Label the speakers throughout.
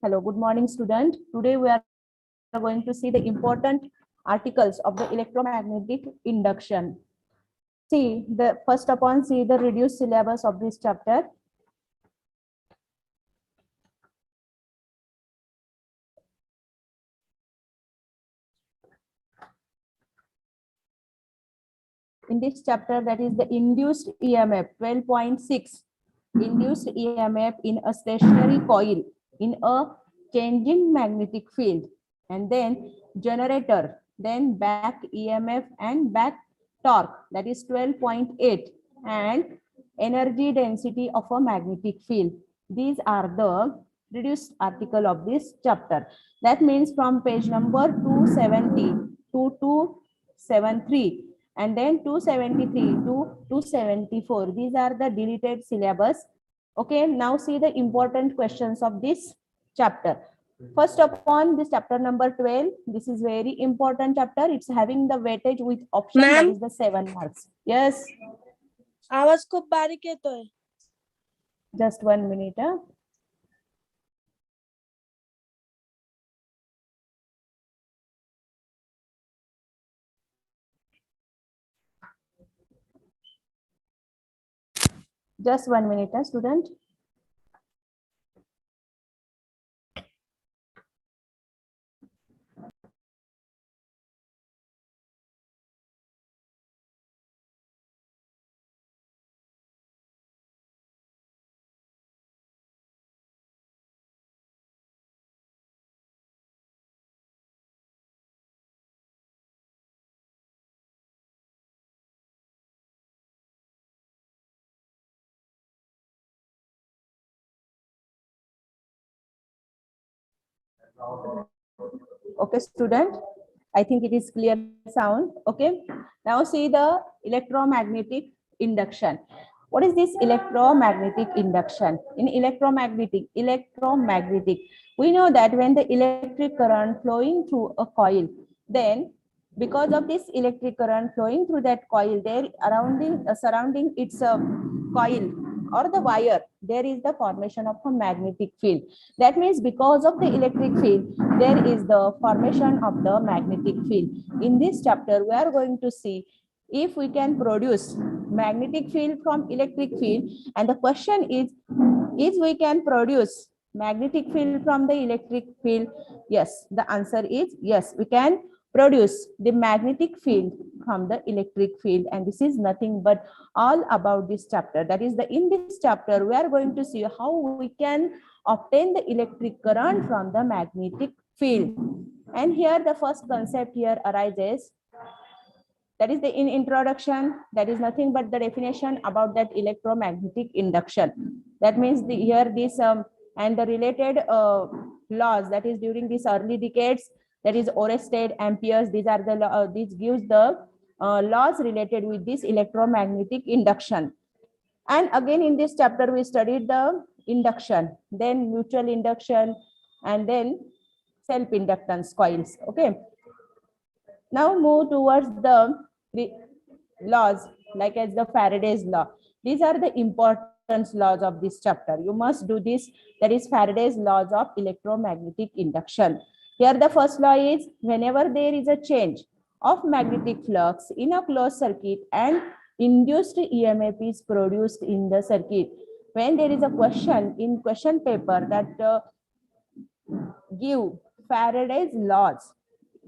Speaker 1: Hello, good morning, student. Today we are going to see the important articles of the electromagnetic induction. See the reduced syllabus of this chapter. In this chapter, that is the induced EMF 12.6, induced EMF in a stationary coil in a changing magnetic field, and then generator, then back EMF and back torque, that is 12.8, and energy density of a magnetic field. These are the reduced article of this chapter. That means from page number 270 to 273, and then 273 to 274. These are the deleted syllabus. Okay, now see the important questions of this chapter. First upon this chapter number 12, this is very important chapter. It's having the weightage with option, that is the 7 marks. Yes.
Speaker 2: आवाज खूप बारीक येतोय.
Speaker 1: Just 1 minute. Just 1 minute, student. Okay, student, I think it is clear sound. Okay, now see the electromagnetic induction. What is this electromagnetic induction? In electromagnetic, we know that when the electric current flowing through a coil, then because of this electric current flowing through that coil, there surrounding its coil or the wire, there is the formation of a magnetic field. That means because of the electric field, there is the formation of the magnetic field. In this chapter, we are going to see if we can produce magnetic field from electric field, and the question is we can produce magnetic field from the electric field? Yes, the answer is yes, we can produce the magnetic field from the electric field, and this is nothing but all about this chapter. That is in this chapter we are going to see how we can obtain the electric current from the magnetic field. And here the first concept here arises, that is in introduction, that is nothing but the definition about that electromagnetic induction. That means this and the related laws, that is during these early decades, that is Oersted, Ampere's, these are the this gives the laws related with this electromagnetic induction. And again in this chapter we studied the induction, then mutual induction, and then self-inductance coils. Okay, now move towards the laws, like as the Faraday's law. These are the importance laws of this chapter. You must do this, that is Faraday's laws of electromagnetic induction. Here the first law is, whenever there is a change of magnetic flux in a closed circuit and induced EMF is produced in the circuit. When there is a question in question paper that give Faraday's laws,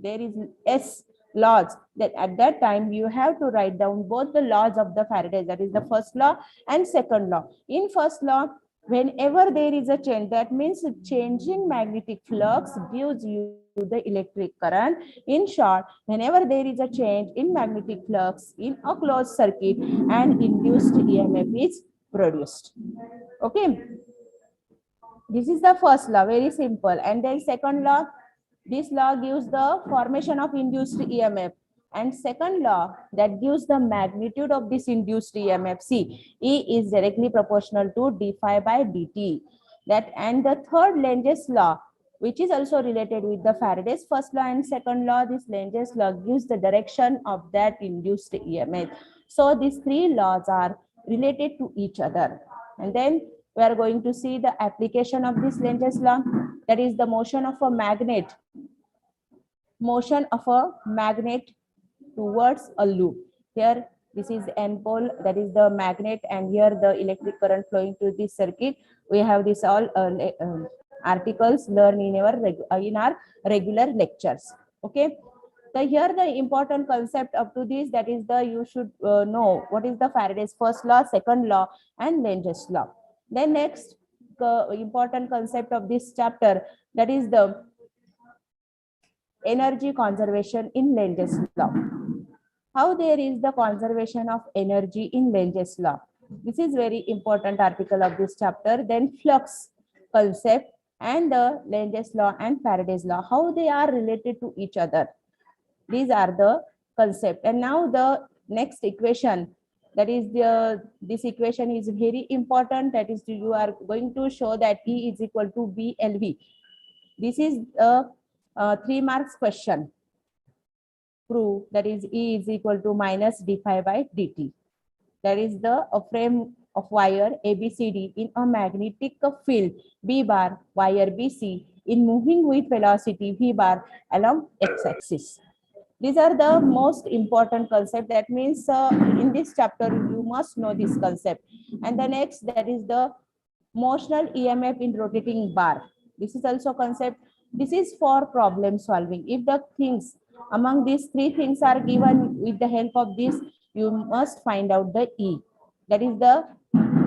Speaker 1: there is S laws, that at that time you have to write down both the laws of the Faraday, that is the first law and second law. In first law, whenever there is a change, that means changing magnetic flux gives you the electric current. In short, whenever there is a change in magnetic flux in a closed circuit and induced EMF is produced. Okay, this is the first law, very simple. And then second law, this law gives the formation of induced EMF, and second law that gives the magnitude of this induced EMF. See, E is directly proportional to d phi by dt. That, and the third Lenge's law, which is also related with the Faraday's first law and second law, this Lenge's law gives the direction of that induced EMF. So these three laws are related to each other. And then we are going to see the application of this Lenz's law, that is the motion of a magnet towards a loop. Here, this is N pole, that is the magnet, and here the electric current flowing through this circuit. We have this all articles learned in our regular lectures. Okay. So here the important concept up to this, that is the you should know what is the Faraday's first law, second law, and Lenz's law. Then next important concept of this chapter, that is the energy conservation in Lenz's law. How there is the conservation of energy in Lenz's law. This is very important article of this chapter. Then flux concept and the Lenz's law and Faraday's law, how they are related to each other. These are the concept. And now the next equation, that is this equation is very important. That is, you are going to show that E is equal to BLV. This is a 3 marks question. Prove that is E is equal to minus d phi by dt. That is the frame of wire ABCD in a magnetic field B bar wire BC in moving with velocity V bar along x-axis. These are the most important concept. That means in this chapter you must know this concept. And the next, that is the motional EMF in rotating bar. This is also concept. This is for problem solving. If the things among these 3 things are given, with the help of this you must find out the E. That is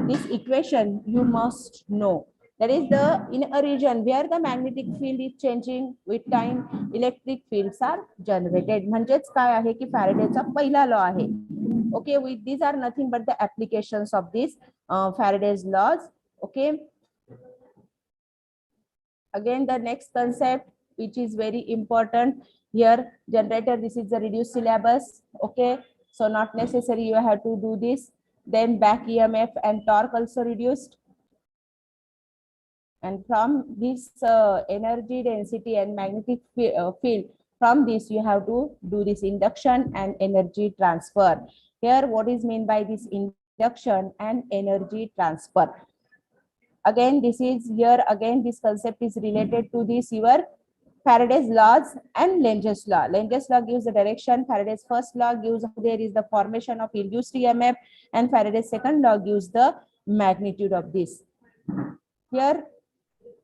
Speaker 1: this equation you must know. That is in a region where the magnetic field is changing with time, electric fields are generated. म्हणजेच काय आहे की फॅरेडेचा पहिला law आहे. Okay, with these are nothing but the applications of this Faraday's laws. Okay. Again, the next concept, which is very important here, generator. This is the reduced syllabus. Okay, so not necessary you have to do this. Then back EMF and torque also reduced. And from this energy density and magnetic field, from this you have to do this induction and energy transfer. Here, what is meant by this induction and energy transfer? Again, this is here, again, this concept is related to this your Faraday's laws and Lenz's law. Lenz's law gives the direction. Faraday's first law gives there is the formation of induced EMF, and Faraday's second law gives the magnitude of this. Here,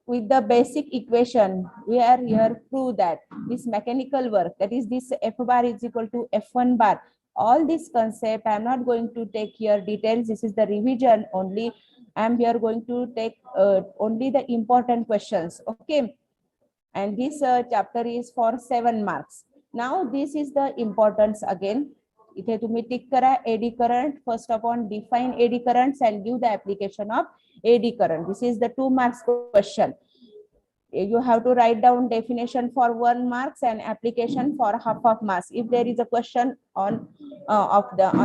Speaker 1: with the basic equation, we are here prove that this mechanical work, that is this F bar is equal to F1 bar. All this concept, I am not going to take here details. This is the revision only. I am here going to take only the important questions. Okay. And this chapter is for 7 marks. Now this is the importance again. इथे तुम्ही टिक करा eddy current. First of all, define eddy currents and give the application of eddy current. This is the 2 marks question. You have to write down definition for 1 marks and application for half of marks. If there is a question on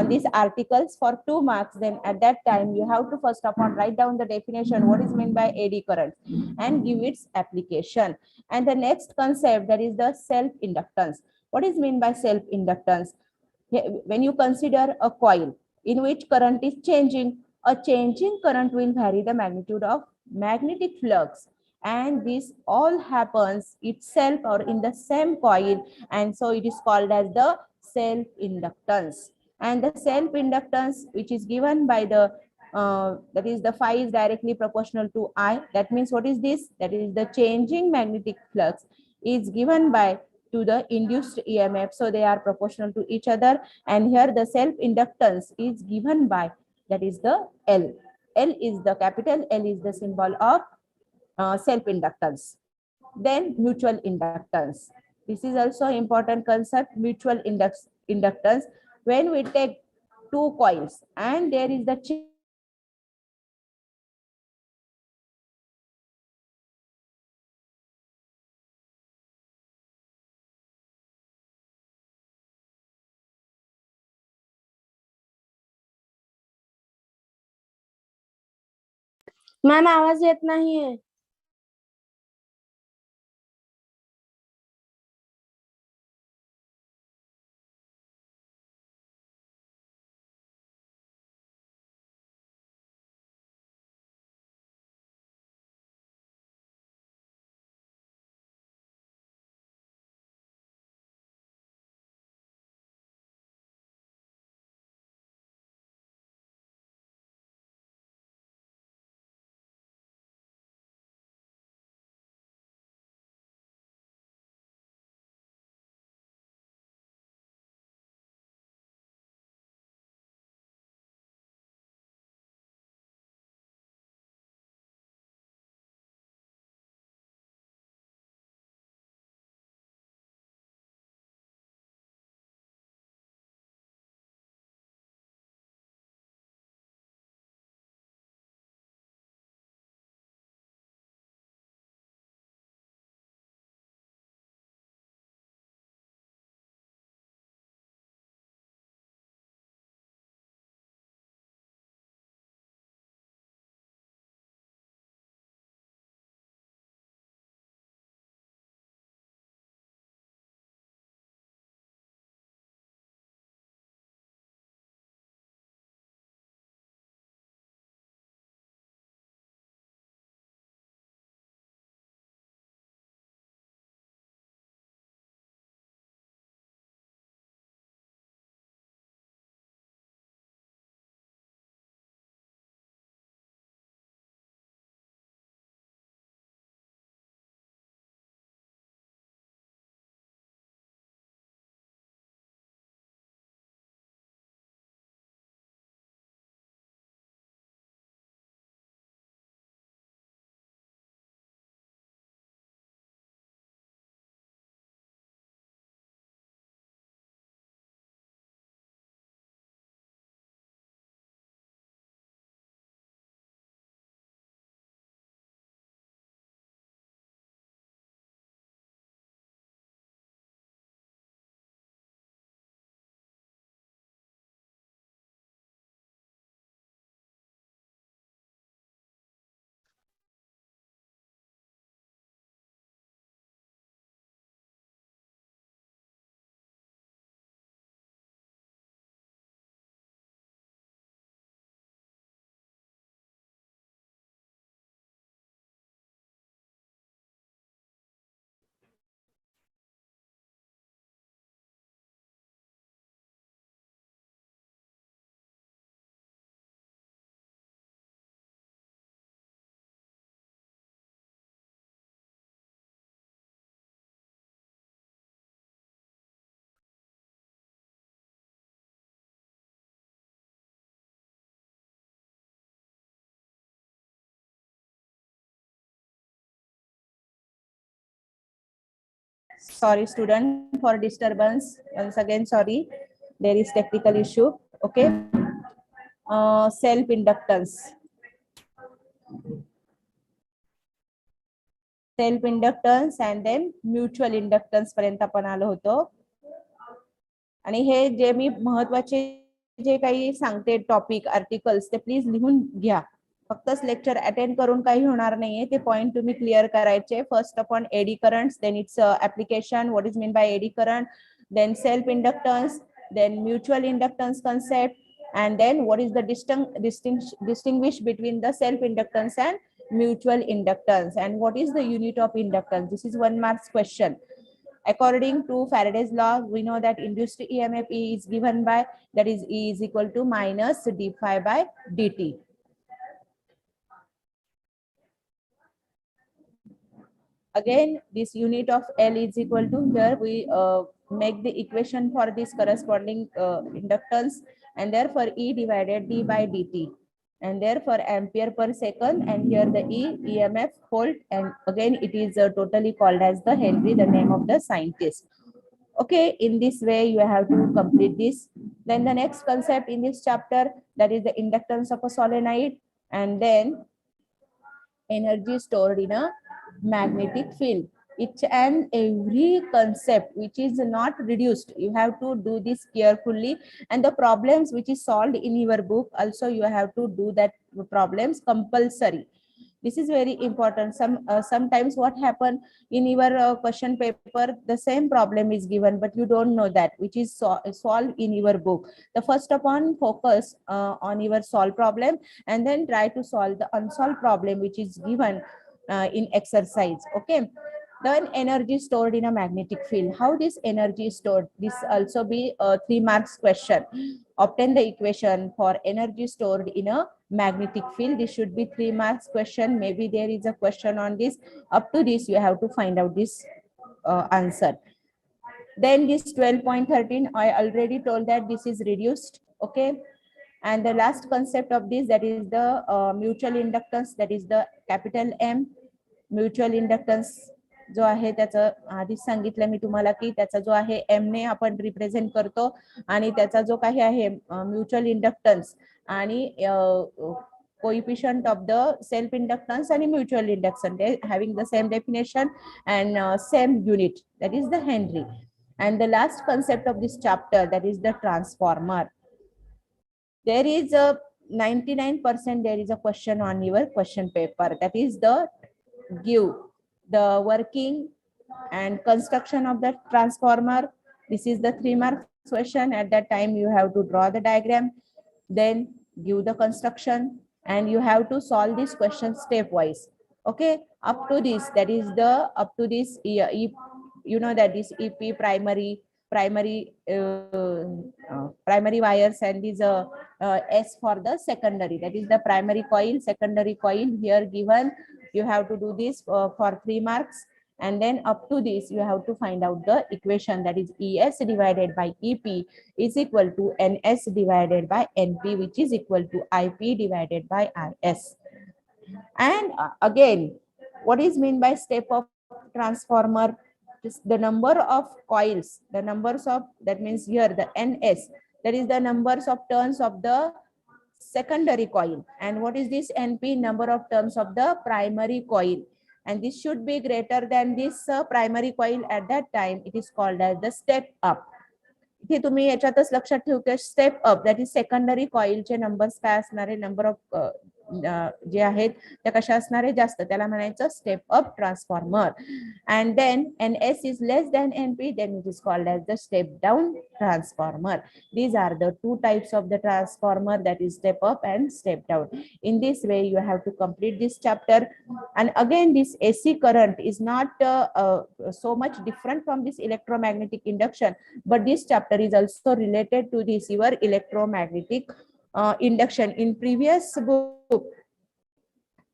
Speaker 1: these articles for 2 marks, then at that time you have to first of all write down the definition, what is meant by eddy current, and give its application. And the next concept, that is the self-inductance. What is meant by self-inductance? When you consider a coil in which current is changing, a changing current will vary the magnitude of magnetic flux, and this all happens itself or in the same coil, and so it is called as the self-inductance. And the self-inductance, which is given by the that is the phi is directly proportional to I. That means what is this? That is the changing magnetic flux is given by to the induced EMF, so they are proportional to each other. And here the self-inductance is given by, that is the L. L is the capital L is the symbol of self-inductance. Then mutual inductance. This is also important concept, mutual inductance. When we take 2 coils and there is the
Speaker 2: ma'am आवाज येत नाहीये.
Speaker 1: Sorry, student, for disturbance. Once again, sorry. There is technical issue. Okay. Self-inductance. Self-inductance and then mutual inductance पर्यंत आपण आलो होतो. आणि हे जे मी महत्वाचे जे काही सांगते टॉपिक आर्टिकल्स ते प्लीज लिहून घ्या. फक्तच लेक्चर अटेंड करून काही होणार नाहीये. ते पॉइंट तुम्ही क्लिअर करायचे. First upon eddy currents, then its application, what is mean by eddy current, then self inductance, then mutual inductance concept, and then what is the distinguish between the self inductance and mutual inductance, and what is the unit of inductance. This is 1 marks question. According to Faraday's law, we know that induced EMF E is given by, that is E is equal to minus d phi by dt. Again, this unit of L is equal to, here we make the equation for this corresponding inductance, and therefore E divided d by dt, and therefore ampere per second, and here the EMF volt, and again it is totally called as the Henry, the name of the scientist. Okay, in this way you have to complete this. Then the next concept in this chapter, that is the inductance of a solenoid, and then energy stored in a magnetic field. Each and every concept which is not reduced, you have to do this carefully, and the problems which is solved in your book also you have to do that problems compulsory. This is very important. Sometimes what happen in your question paper, the same problem is given, but you don't know that which is solved in your book. The first upon focus on your solved problem, and then try to solve the unsolved problem which is given in exercise. Okay. Then energy stored in a magnetic field. How this energy is stored? This also be a 3 marks question. Obtain the equation for energy stored in a magnetic field. This should be 3 marks question. Maybe there is a question on this. Up to this, you have to find out this answer. Then this 12.13, I already told that this is reduced. Okay. And the last concept of this, that is the mutual inductance, that is the capital M. Mutual inductance जो आहे त्याचं आधीच सांगितलं मी तुम्हाला की त्याचा जो आहे एम ने आपण रिप्रेझेंट करतो, आणि त्याचा जो काही आहे म्युच्युअल इंडक्टन्स आणि coefficient of the self inductance आणि mutual induction, they having the same definition and same unit, that is the Henry. And the last concept of this chapter, that is the transformer. There is a 99% there is a question on your question paper, that is the give the working and construction of the transformer. This is the 3 mark question. At that time you have to draw the diagram, then give the construction, and you have to solve this question stepwise. Okay, up to this, that is the up to this, you know that this EP primary wires, and this S for the secondary, that is the primary coil, secondary coil here given. You have to do this for 3 marks, and then up to this you have to find out the equation, that is ES divided by EP is equal to NS divided by NP, which is equal to IP divided by IS. And again, what is mean by step of transformer? The number of coils, the numbers of, that means here the NS, that is the numbers of turns of the secondary coil, and what is this NP, number of turns of the primary coil, and this should be greater than this primary coil. At that time it is called as the step up. इथे तुम्ही याच्यातच लक्षात ठेवते step up, that is secondary कॉइलचे numbers काय असणारे, number of जे आहेत त्या कशा असणारे जास्त, त्याला म्हणायचं step up transformer. And then NS is less than NP, then it is called as the step down transformer. These are the 2 types of the transformer, that is step up and step down. In this way you have to complete this chapter. And again, this AC current is not so much different from this electromagnetic induction, but this chapter is also related to this your electromagnetic induction. In previous book,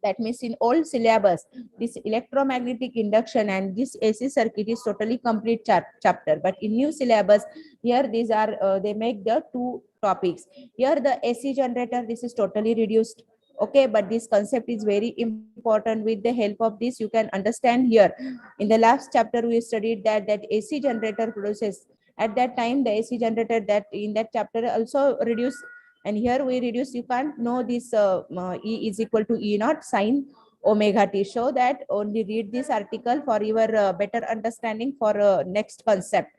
Speaker 1: that means in old syllabus, this electromagnetic induction and this AC circuit is totally complete chapter, but in new syllabus here these are they make the 2 topics. Here the AC generator, this is totally reduced. Okay, but this concept is very important. With the help of this, you can understand here. In the last chapter, we studied that AC generator produces. At that time, the AC generator that in that chapter also reduce, and here we reduce. You can't know this E is equal to E naught sine omega t. So that only read this article for your better understanding for next concept.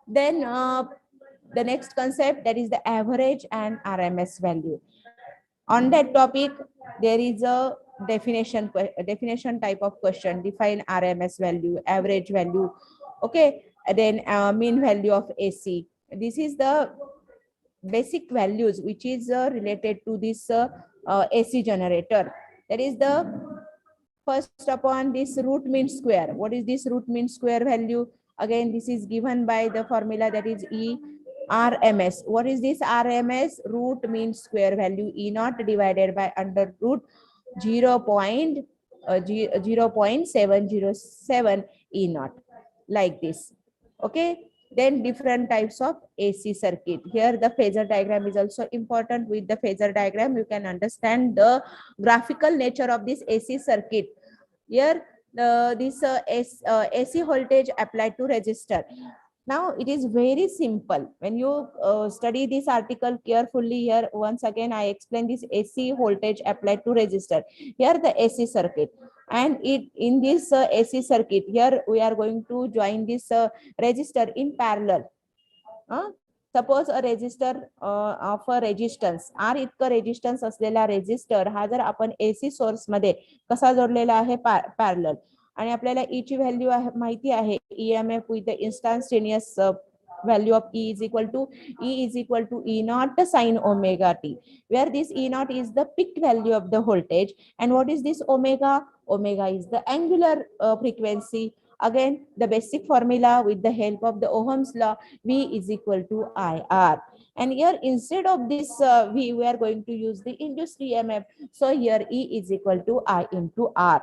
Speaker 1: Then the next concept, that is the average and RMS value. On that topic, there is a definition type of question. Define RMS value, average value, okay, and then mean value of AC. This is the basic values which is related to this AC generator. That is the first upon this root mean square. What is this root mean square value? Again, this is given by the formula, that is E RMS. What is this RMS? Root mean square value E naught divided by under root 0.707 E naught, like this. Okay. Then different types of AC circuit. Here the phasor diagram is also important. With the phasor diagram, you can understand the graphical nature of this AC circuit. Here this AC voltage applied to resistor. Now it is very simple. When you study this article carefully, here once again I explain this AC voltage applied to resistor. Here the AC circuit, and it in this AC circuit, here we are going to join this resistor in parallel. Suppose a resistor of a resistance R इतका resistance असलेला resistor हा जर आपण AC source मध्ये कसा जोडलेला आहे parallel, आणि आपल्याला E ची व्हॅल्यू माहिती आहे, EMF with the instantaneous value of E is equal to E naught sine omega t, where this E naught is the peak value of the voltage, and what is this omega? Omega is the angular frequency. Again, the basic formula with the help of the Ohm's law, V is equal to IR. And here instead of this V, we are going to use the induced EMF. So here E is equal to I into R.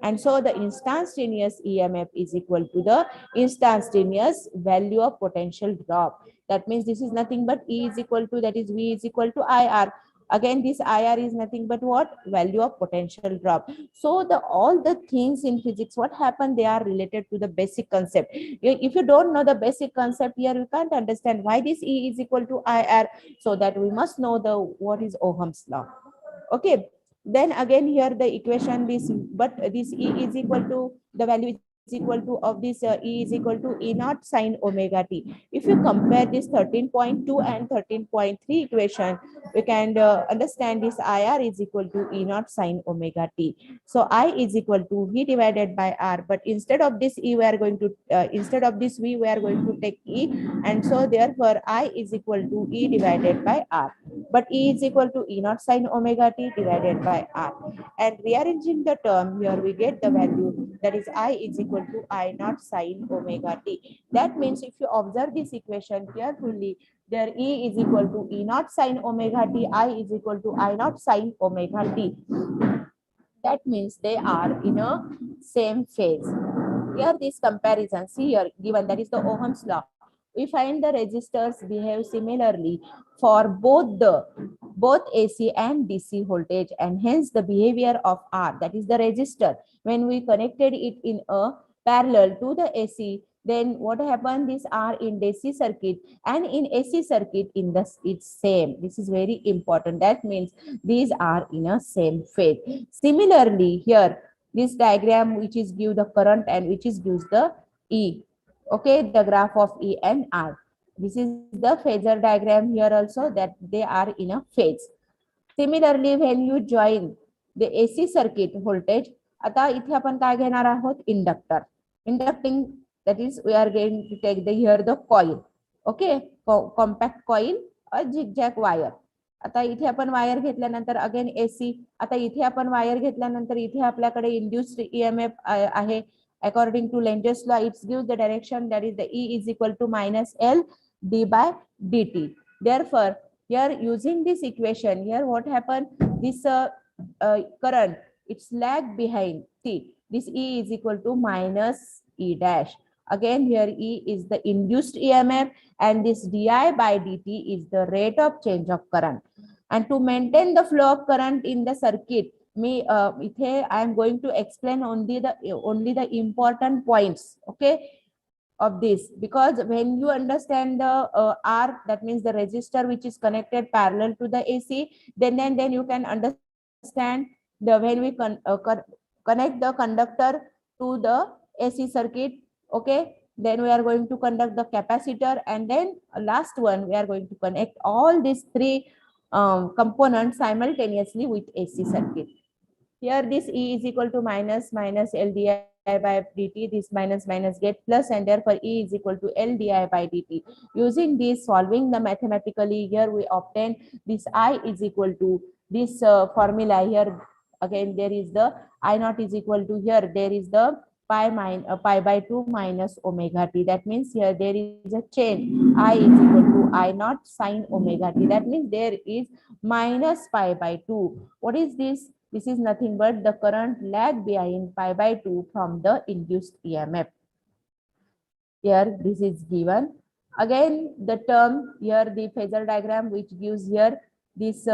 Speaker 1: And so the instantaneous EMF is equal to the instantaneous value of potential drop. That means this is nothing but E is equal to, that is V is equal to IR. Again, this IR is nothing but what? Value of potential drop. So all the things in physics, what happened, they are related to the basic concept. If you don't know the basic concept here, you can't understand why this E is equal to IR. So that we must know the what is Ohm's law. Okay. Then again here the equation, this, but this E is equal to, the value is equal to of this E is equal to E naught sine omega t. If you compare this 13.2 and 13.3 equation, we can understand this IR is equal to E naught sine omega t. So I is equal to V divided by R, but instead of this E, we are going to instead of this V, we are going to take E, and so therefore I is equal to E divided by R, but E is equal to E naught sine omega t divided by R. And rearranging the term, here we get the value, that is I is equal to I naught sine omega t. That means if you observe this equation carefully, there E is equal to E naught sine omega t, I is equal to I naught sine omega t. That means they are in a same phase. Here this comparison, see here given, that is the Ohm's law. We find the resistors behave similarly for both AC and DC voltage, and hence the behavior of R, that is the resistor, when we connected it in a parallel to the AC, then what happened, this R in DC circuit and in AC circuit in the it's same. This is very important. That means these are in a same phase. Similarly here, this diagram which is give the current and which is gives the E. Okay, the graph of E and R. This is the phasor diagram here also, that they are in a phase. Similarly, when you join the AC circuit voltage, आता इथे आपण काय घेणार आहोत, inductor. Inducting, that is we are going to take the here the coil. Okay, compact coil or zigzag wire. आता इथे आपण wire घेतल्यानंतर अगेन AC. आता इथे आपण वायर घेतल्यानंतर इथे आपल्याकडे इंड्यूस्ड EMF आहे. According to Lenz's law, it gives the direction, that is the E is equal to minus L d by dt. Therefore, here using this equation, here what happened, this current, it's lag behind. See, this E is equal to minus E dash. Again here E is the induced EMF, and this di by dt is the rate of change of current. And to maintain the flow of current in the circuit, I am going to explain only the important points, okay, of this, because when you understand the R, that means the resistor which is connected parallel to the AC, then you can understand the when we connect the conductor to the AC circuit, okay, then we are going to conduct the capacitor, and then last one we are going to connect all these three components simultaneously with AC circuit. Here this E is equal to minus L di by dt, this minus get plus, and therefore E is equal to L di by dt. Using this, solving the mathematically, here we obtain this I is equal to this formula here. Again, there is the I naught is equal to, here there is the pi by 2 minus omega t. That means here there is a change. I is equal to I naught sine omega t. That means there is minus pi by 2. What is this? This is nothing but the current lag behind pi by 2 from the induced EMF. Here this is given. Again, the term here, the phasor diagram which gives here this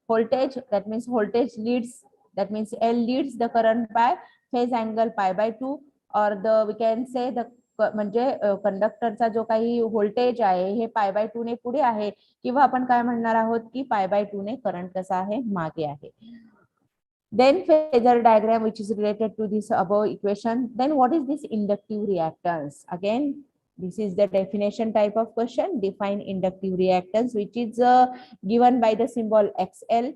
Speaker 1: voltage, that means voltage leads, that means L leads the current by phase angle pi by 2, or the we can say the म्हणजे कंडक्टरचा जो काही voltage आहे हे pi by 2 ने पुढे आहे, किंवा आपण काय म्हणणार आहोत की पाय बाय 2 ने करंट कसा आहे मागे आहे. Then phasor diagram which is related to this above equation. Then what is this inductive reactance? Again, this is the definition type of question. Define inductive reactance, which is given by the symbol XL.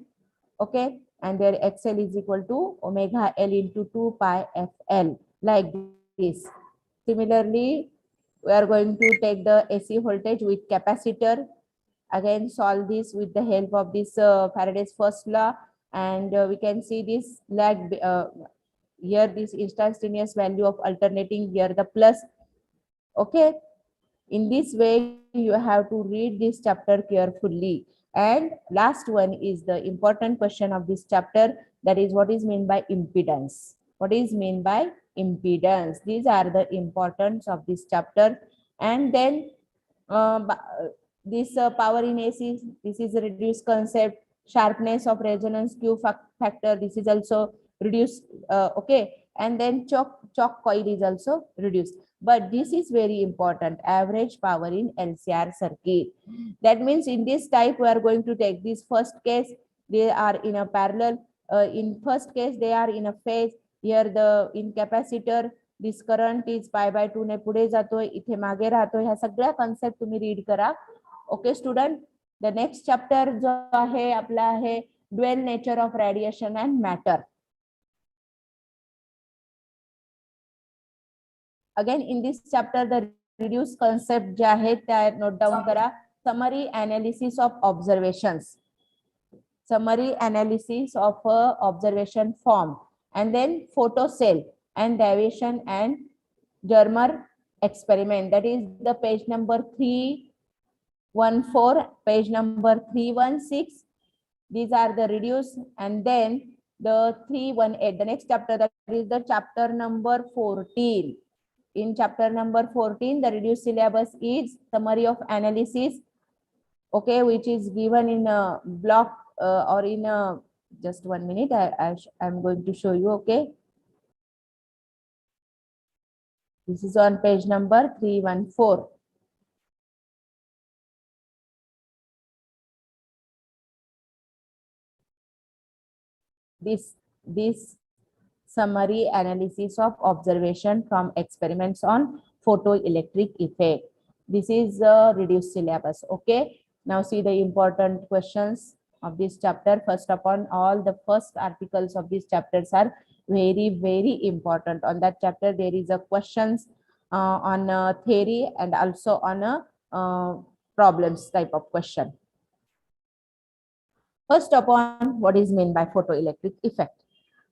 Speaker 1: Okay, and there XL is equal to omega L into 2 pi FL, like this. Similarly, we are going to take the AC voltage with capacitor. Again, solve this with the help of this Faraday's first law, and we can see this lag here, this instantaneous value of alternating here the plus. Okay, in this way you have to read this chapter carefully. And last one is the important question of this chapter, that is what is meant by impedance. What is meant by impedance? These are the importance of this chapter. And then this power in AC, this is a reduced concept. Sharpness of resonance Q factor, this is also reduced. Okay, and then choke coil is also reduced. But this is very important, average power in LCR circuit. That means in this type we are going to take this first case, they are in a parallel. In first case they are in a phase. Here the in capacitor this current is pi by 2 ने पुढे जातोय, इथे मागे राहतोय. ह्या सगळ्या concept तुम्ही read करा. Okay student, the next chapter जो आहे आपला आहे dual nature of radiation and matter. Again, in this chapter, the reduced concept जे आहेत त्या नोट डाउन करा. Summary analysis of observations. Summary analysis of observation form, and then photo cell and deviation and Germer experiment. That is the page number 314, page number 316. These are the reduced, and then the 318. The next chapter, that is the chapter number 14. In chapter number 14, the reduced syllabus is summary of analysis, okay, which is given in a block or in a, just 1 minute, I'm going to show you. Okay, this is on page number 314. This summary analysis of observation from experiments on photoelectric effect. This is a reduced syllabus. Okay, now see the important questions of this chapter. First upon all, the first articles of these chapters are very important. On that chapter there is a questions on theory and also on a problems type of question. First upon, what is meant by photoelectric effect?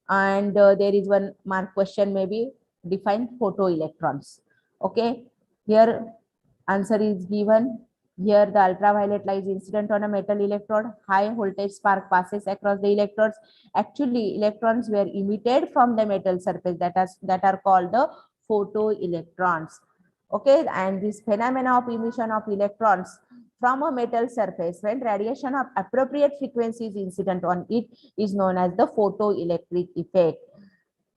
Speaker 1: And there is one mark question, maybe define photoelectrons. Okay, here answer is given. Here the ultraviolet light is incident on a metal electrode. High voltage spark passes across the electrodes. Actually, electrons were emitted from the metal surface that are called the photoelectrons. Okay, and this phenomena of emission of electrons from a metal surface when radiation of appropriate frequency is incident on it is known as the photoelectric effect.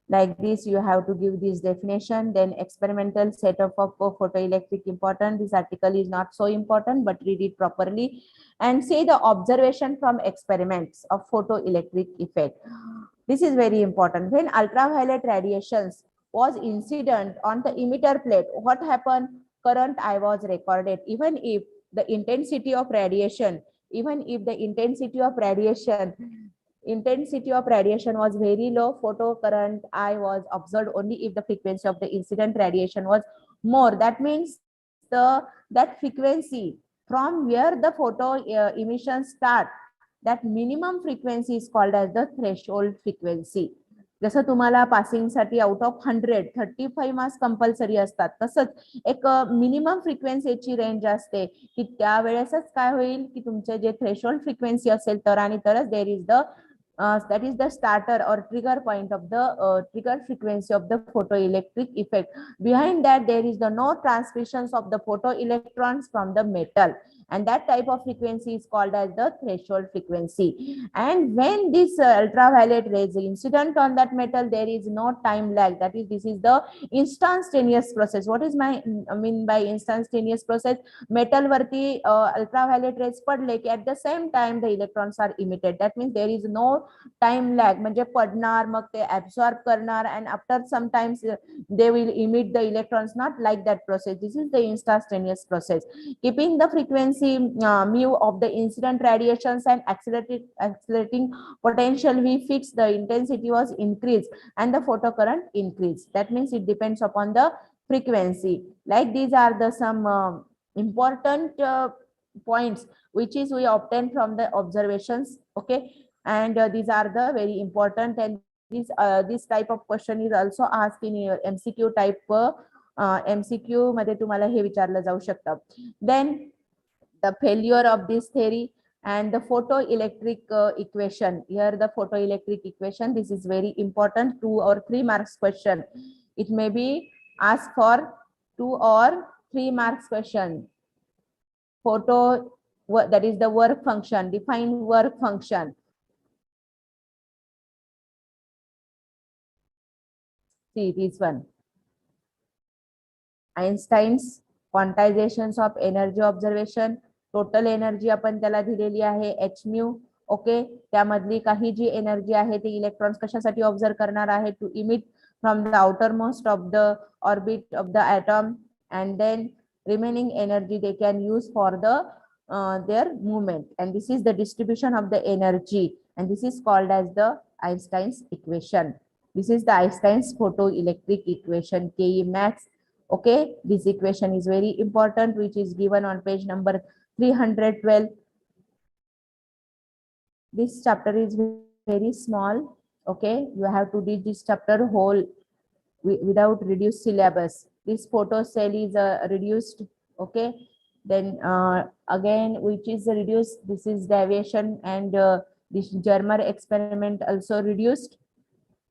Speaker 1: Like this, you have to give this definition. Then experimental setup of photoelectric important. This article is not so important, but read it properly and say the observation from experiments of photoelectric effect. This is very important. When ultraviolet radiations was incident on the emitter plate, what happened? Current I was recorded. Even if the intensity of radiation, intensity of radiation was very low, photo current I was observed only if the frequency of the incident radiation was more. That means that frequency from where the photo emission start, that minimum frequency is called as the threshold frequency. जसं तुम्हाला passing साठी out of 100 35 marks compulsory असतात, तसंच एक minimum फ्रिक्वेन्सीची range असते की त्यावेळेसच काय होईल की तुमचे जे थ्रेशोल्ड फ्रिक्वेन्सी असेल तर आणि तरच there is the that is the starter or trigger point of the trigger frequency of the photoelectric effect. Behind that there is the no transmissions of the photoelectrons from the metal, and that type of frequency is called as the threshold frequency. And when this ultraviolet rays incident on that metal, there is no time lag. That is, this is the instantaneous process. What is my mean by instantaneous process? Metal varti ultraviolet rays padle ki at the same time the electrons are emitted. That means there is no time lag. म्हणजे पडणार मग ते absorb करणार and after sometimes they will emit the electrons. Not like that process. This is the instantaneous process. Keeping the frequency mu of the incident radiations and accelerating potential, we fix the intensity was increased and the photocurrent increased. That means it depends upon the frequency. Like these are the some important points which is we obtain from the observations. Okay, and these are the very important, and this type of question is also asked in your MCQ type. MCQ मध्ये तुम्हाला हे विचारलं जाऊ शकतं. Then the failure of this theory and the photoelectric equation. Here the photoelectric equation, this is very important, 2 or 3 marks question. It may be asked for 2 or 3 marks question. Photo, that is the work function, define work function. See this one. Einstein's quantizations of energy observation. Total energy आपण त्याला दिलेली आहे h mu. Okay, त्यामधली काही जी energy आहे ती electrons कशासाठी observe करणार आहे? To emit from the outer most of the orbit of the atom, and then remaining energy they can use for the their movement, and this is the distribution of the energy, and this is called as the Einstein's equation. This is the Einstein's photoelectric equation, Ke max. Okay, this equation is very important, which is given on page number 312. This chapter is very small. Okay, you have to read this chapter whole without reduced syllabus. This photo cell is reduced. Okay, then again which is reduced, this is deviation, and this Germer experiment also reduced.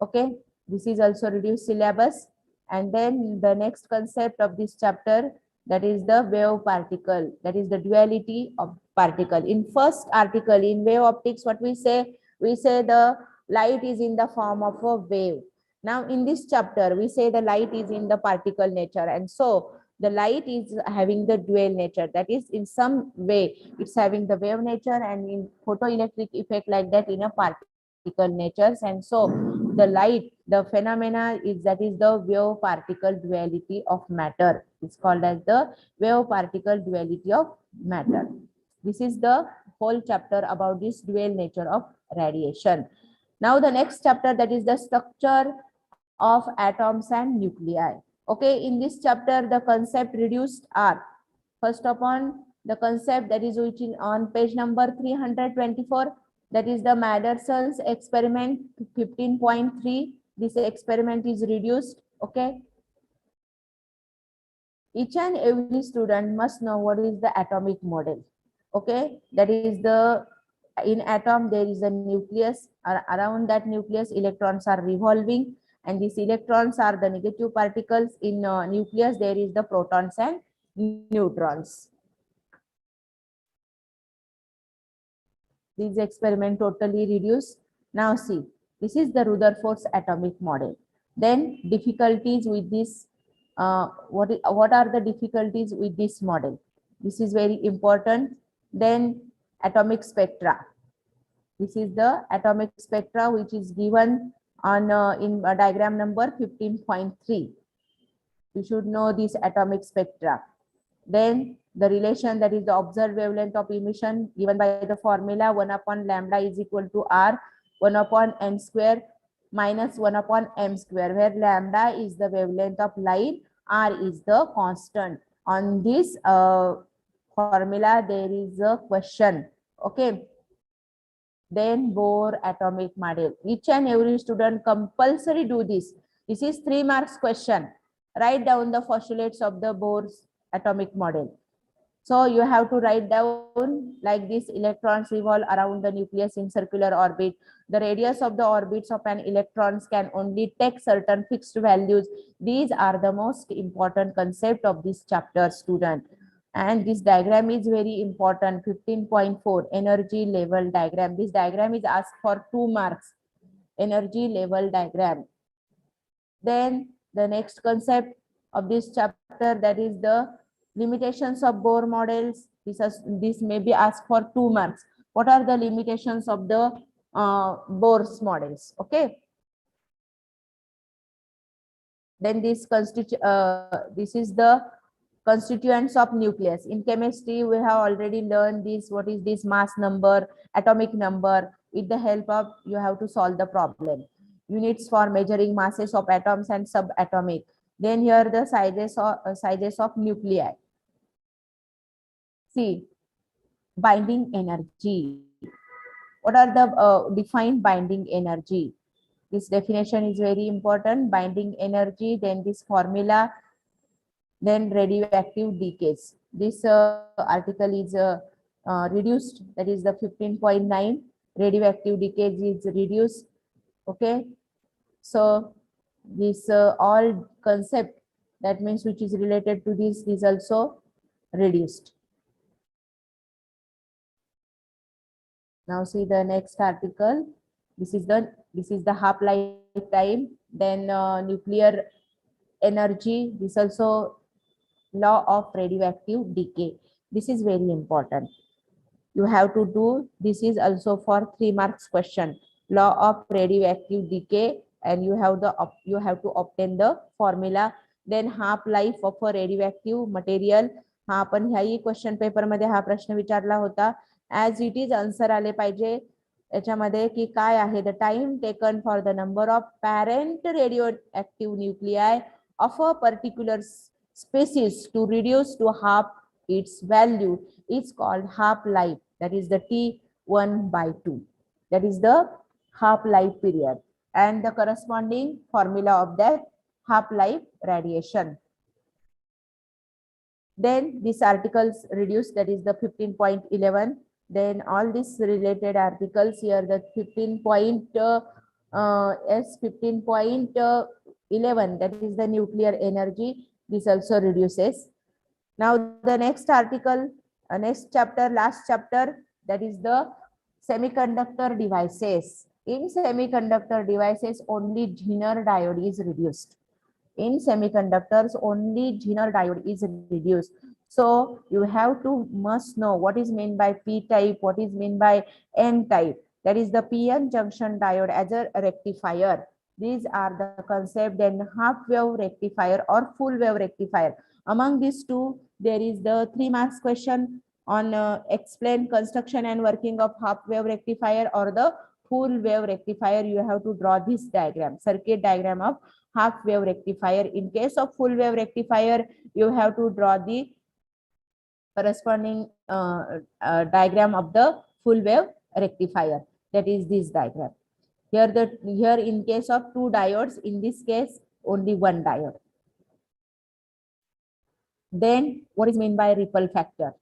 Speaker 1: Okay, this is also reduced syllabus. And then the next concept of this chapter, that is the wave particle, that is the duality of particle. In first article in wave optics, what we say? We say the light is in the form of a wave. Now in this chapter we say the light is in the particle nature, and so the light is having the dual nature. That is, in some way it's having the wave nature, and in photoelectric effect like that in a particle natures. And so the light, the phenomena is, that is the wave particle duality of matter. It's called as the wave particle duality of matter. This is the whole chapter about this dual nature of radiation. Now the next chapter, that is the structure of atoms and nuclei. Okay, in this chapter the concept reduced are, first upon the concept that is which is on page number 324, that is the Madison's experiment 15.3. This experiment is reduced. Okay, each and every student must know what is the atomic model. Okay, that is the, in atom there is a nucleus, around that nucleus electrons are revolving, and these electrons are the negative particles. In nucleus there is the protons and neutrons. This experiment totally reduced. Now see, this is the Rutherford's atomic model. Then difficulties with this, what are the difficulties with this model? This is very important. Then atomic spectra. This is the atomic spectra which is given on in diagram number 15.3. You should know this atomic spectra. Then the relation, that is the observed wavelength of emission, given by the formula 1 upon lambda is equal to R 1 upon n square minus 1 upon m square, where lambda is the wavelength of light, R is the constant. On this formula there is a question. Okay. Then Bohr atomic model. Each and every student compulsory do this. This is 3 marks question. Write down the postulates of the Bohr's atomic model. So you have to write down like this: electrons revolve around the nucleus in circular orbit. The radius of the orbits of an electrons can only take certain fixed values. These are the most important concept of this chapter, student. And this diagram is very important. 15.4 energy level diagram. This diagram is asked for 2 marks. Energy level diagram. Then the next concept of this chapter, that is the limitations of Bohr models. This may be asked for 2 marks. What are the limitations of the Bohr's models? Okay. Then this is the constituents of nucleus. In chemistry, we have already learned this. What is this? Mass number, atomic number. With the help of, you have to solve the problem. Units for measuring masses of atoms and subatomic. Then here the sizes of nuclei. See, binding energy. What are the defined binding energy? This definition is very important. Binding energy, then this formula, then radioactive decays. This article is reduced, that is the 15.9. Radioactive decay is reduced. Okay, so this all concept, that means which is related to this, is also reduced. Now see the next article. This is the half-life time. Then nuclear energy. This also law of radioactive decay. This is very important. You have to do. This is also for 3 marks question. Law of radioactive decay, and you have to obtain the formula. Then half-life of a radioactive material. हा आपण ह्याही question paper मध्ये हा प्रश्न विचारला होता. As it is answer आले पाहिजे याच्यामध्ये की काय आहे the time taken for the number of parent radio nuclei of a particular species to reduce to half its value is called half-life. That is the T1/2. That is the half-life period and the corresponding formula of that half-life radiation. Then this articles reduced, that is the 15.11. Then all these related articles here, the 15.11, that is the nuclear energy. This also reduces. Now the next article, next chapter, last chapter, that is the semiconductor devices. In semiconductor devices, only Zener diode is reduced. In semiconductors, only Zener diode is reduced. So you have to must know what is meant by P type, what is meant by N type. That is the PN junction diode as a rectifier. These are the concept. Then half wave rectifier or full wave rectifier. Among these two, there is the 3 marks question on explain construction and working of half wave rectifier or the full wave rectifier. You have to draw this diagram, circuit diagram of half wave rectifier. In case of full wave rectifier, you have to draw the corresponding diagram of the full wave rectifier. That is this diagram. Here in case of 2 diodes, in this case only 1 diode. Then what is meant by ripple factor?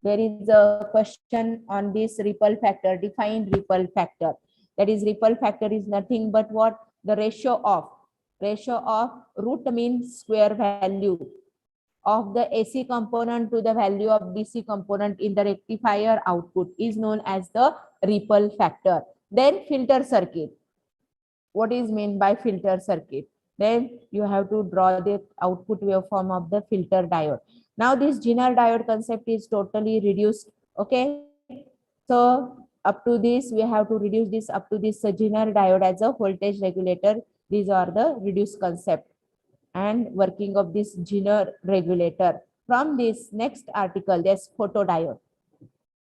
Speaker 1: There is a question on this ripple factor. Define ripple factor. That is, ripple factor is nothing but what? The ratio of root mean square value. of the AC component to the value of DC component in the rectifier output is known as the ripple factor. Then filter circuit. What is meant by filter circuit? Then you have to draw the output waveform of the filter diode. Now this Zener diode concept is totally reduced. Okay, so up to this we have to reduce this up to this Zener diode as a voltage regulator. These are the reduced concept and working of this Zener regulator. From this next article, there's photodiode.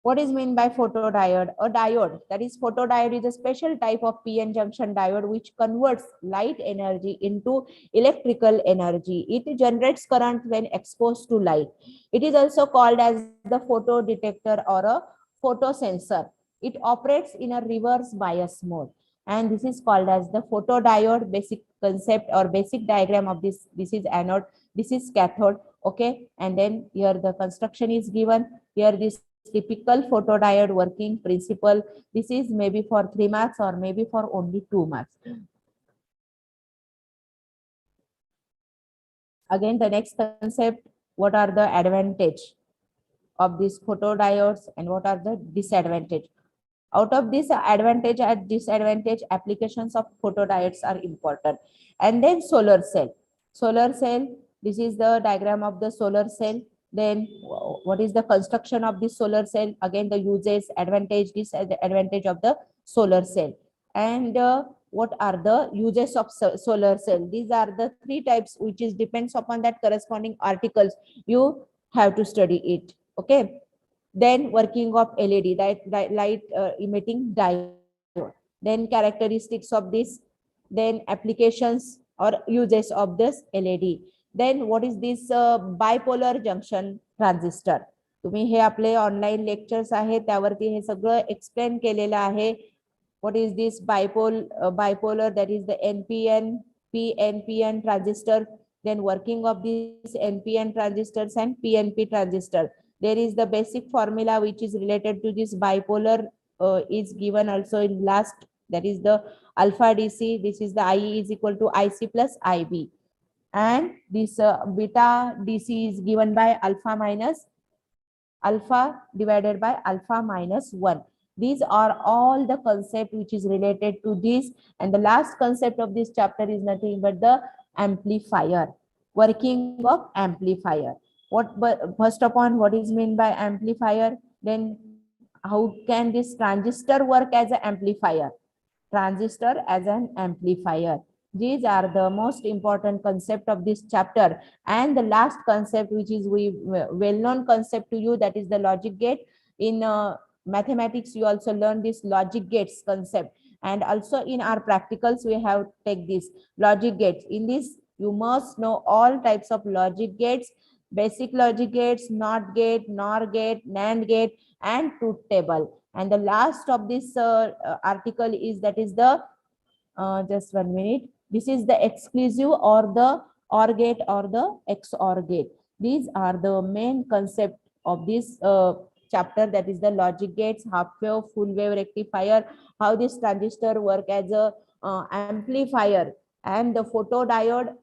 Speaker 1: What is meant by photodiode? A diode, that is photodiode, is a special type of PN junction diode which converts light energy into electrical energy. It generates current when exposed to light. It is also called as the photodetector or a photosensor. It operates in a reverse bias mode, and this is called as the photodiode. Basic concept or basic diagram of this is anode, this is cathode. Okay, and then here the construction is given. Here this typical photodiode working principle. This is maybe for 3 marks or maybe for only 2 marks. Again, the next concept, what are the advantage of these photodiodes and what are the disadvantage? Out of this advantage and disadvantage, applications of photodiodes are important. And then solar cell. Solar cell, this is the diagram of the solar cell. Then what is the construction of this solar cell? Again, the uses, advantage, disadvantage of the solar cell. And what are the uses of solar cell? These are the 3 types, which is depends upon that corresponding articles. You have to study it. Okay. Then working of LED, light emitting diode. Then characteristics of this. Then applications or uses of this LED. Then what is this bipolar junction transistor? तुम्ही हे आपले online lectures आहेत त्यावरती हे सगळं explain केलेलं आहे. What is this bipolar, that is the NPN, PNPN transistor. Then working of these NPN transistors and PNP transistor. There is the basic formula which is related to this bipolar is given also in last, that is the alpha DC. This is the IE is equal to IC plus IB, and this beta DC is given by alpha divided by alpha minus 1. These are all the concept which is related to this, and the last concept of this chapter is nothing but the amplifier, working of amplifier. First upon, what is meant by amplifier? Then how can this transistor work as an amplifier? Transistor as an amplifier. These are the most important concept of this chapter. And the last concept, which is well-known concept to you, that is the logic gate. In mathematics, you also learn this logic gates concept. And also in our practicals, we have take this logic gates. In this, you must know all types of logic gates, basic logic gates, NOT gate, NOR gate, NAND gate, and truth table. And the last of this article is, that is the just 1 minute. This is the exclusive or the OR gate or the XOR gate. These are the main concept of this chapter, that is the logic gates, half wave, full wave rectifier, how this transistor work as a amplifier, and the photodiode,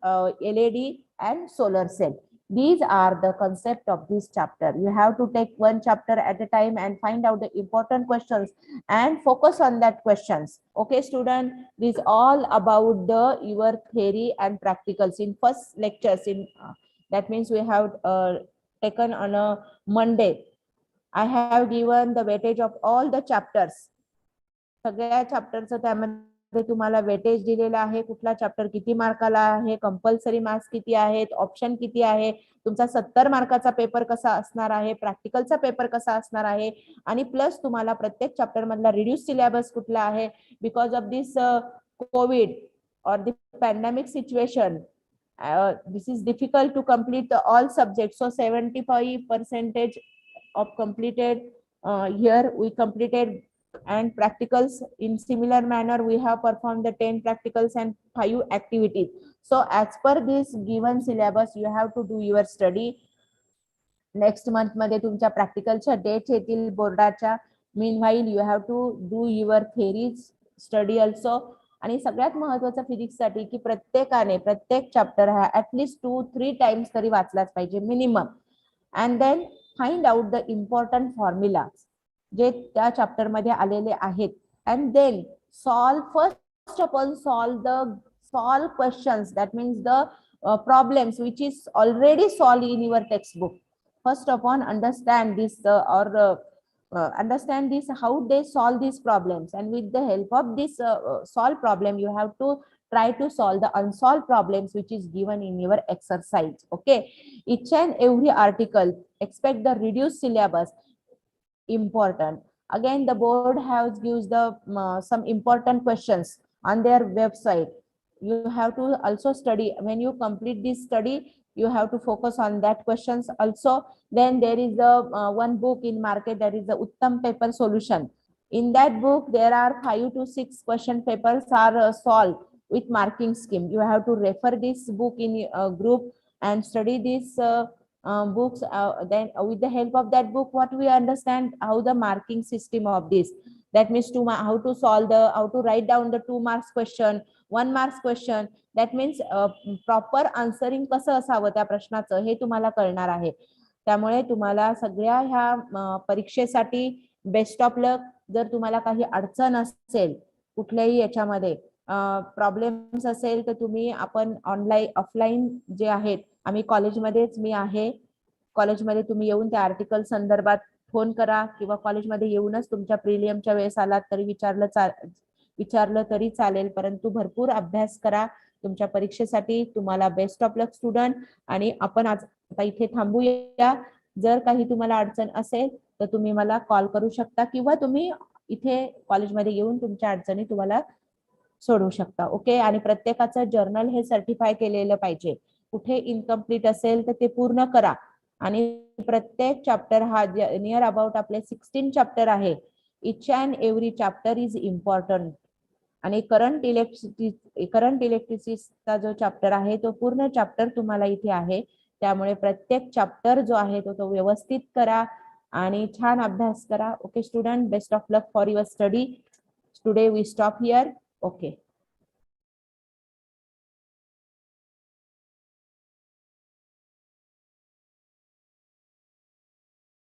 Speaker 1: LED, and solar cell. These are the concept of this chapter. You have to take one chapter at a time and find out the important questions and focus on that questions. Okay, student, this all about the your theory and practicals in first lectures. In that means we have taken on a Monday. I have given the weightage of all the chapters. सगळ्या चॅप्टरचं त्यामध्ये तुम्हाला weightage दिलेलं आहे, कुठला chapter किती मार्काला आहे, compulsory marks किती आहेत, ऑप्शन किती आहे, तुमचा 70 मार्काचा पेपर कसा असणार आहे, प्रॅक्टिकलचा पेपर कसा असणार आहे, आणि प्लस तुम्हाला प्रत्येक चॅप्टर मधला रिड्यूस सिलेबस कुठला आहे. Because of this Covid or the pandemic situation, this is difficult to complete all subjects. So 75% of completed here we completed, and practicals in similar manner we have performed the 10 practicals and 5 activities. So as per this given syllabus you have to do your study. Next month मध्ये तुमच्या प्रॅक्टिकलच्या dates येतील बोर्डाच्या. Meanwhile you have to do your theories study also, आणि सगळ्यात महत्वाचं फिजिक्ससाठी की प्रत्येकाने प्रत्येक चॅप्टर हा ऍटलीस्ट 2-3 टाइम्स तरी वाचलाच पाहिजे minimum. And then find out the important formula जे त्या चॅप्टर मध्ये आलेले आहेत. अँड देन फर्स्ट आपण solve questions, that means the problems which is already solved in your textbook. First upon understand this understand this how they solve these problems, and with the help of this solve problem you have to try to solve the unsolved problems which is given in your exercise. Okay, each and every article expect the reduced syllabus important. Again the board has gives the some important questions on their website. You have to also study. When you complete this study you have to focus on that questions also. Then there is a one book in market, that is the Uttam paper solution. In that book there are 5 to 6 question papers are solved with marking scheme. You have to refer this book in a group and study this books. Then with the help of that book what we understand how the marking system of this, that means how to solve the how to write down the 2 marks question, 1 marks question. That means proper answering कसं असावं त्या प्रश्नाचं हे तुम्हाला कळणार आहे. त्यामुळे तुम्हाला सगळ्या ह्या परीक्षेसाठी बेस्ट ऑफ लक. जर तुम्हाला काही अडचण असेल कुठल्याही याच्यामध्ये प्रॉब्लेम्स असेल तर तुम्ही आपण ऑनलाईन ऑफलाईन जे आहेत आम्ही कॉलेजमध्येच मी आहे, कॉलेजमध्ये तुम्ही येऊन त्या आर्टिकल संदर्भात फोन करा किंवा कॉलेजमध्ये येऊनच तुमच्या प्रिलियमच्या वेळेस आलात तरी विचारलं तरी चालेल. परंतु भरपूर अभ्यास करा तुमच्या परीक्षेसाठी. तुम्हाला बेस्ट ऑफ लक स्टुडंट. आणि आपण आज आता इथे थांबूया. जर काही तुम्हाला अडचण असेल तर तुम्ही मला कॉल करू शकता किंवा तुम्ही इथे कॉलेजमध्ये येऊन तुमच्या अडचणी तुम्हाला सोडवू शकता. ओके, आणि प्रत्येकाचं जर्नल हे सर्टिफाय केलेलं पाहिजे. कुठे इनकम्प्लीट असेल तर ते पूर्ण करा. आणि प्रत्येक चॅप्टर हा नियर अबाउट आपले 16 चॅप्टर आहे. Each and every chapter is important. आणि करंट इलेक्ट्रिसिटीचा जो चॅप्टर आहे तो पूर्ण चॅप्टर तुम्हाला इथे आहे. त्यामुळे प्रत्येक चॅप्टर जो आहे तो व्यवस्थित करा आणि छान अभ्यास करा. Okay student, best of luck for your study. Today we stop here. Okay.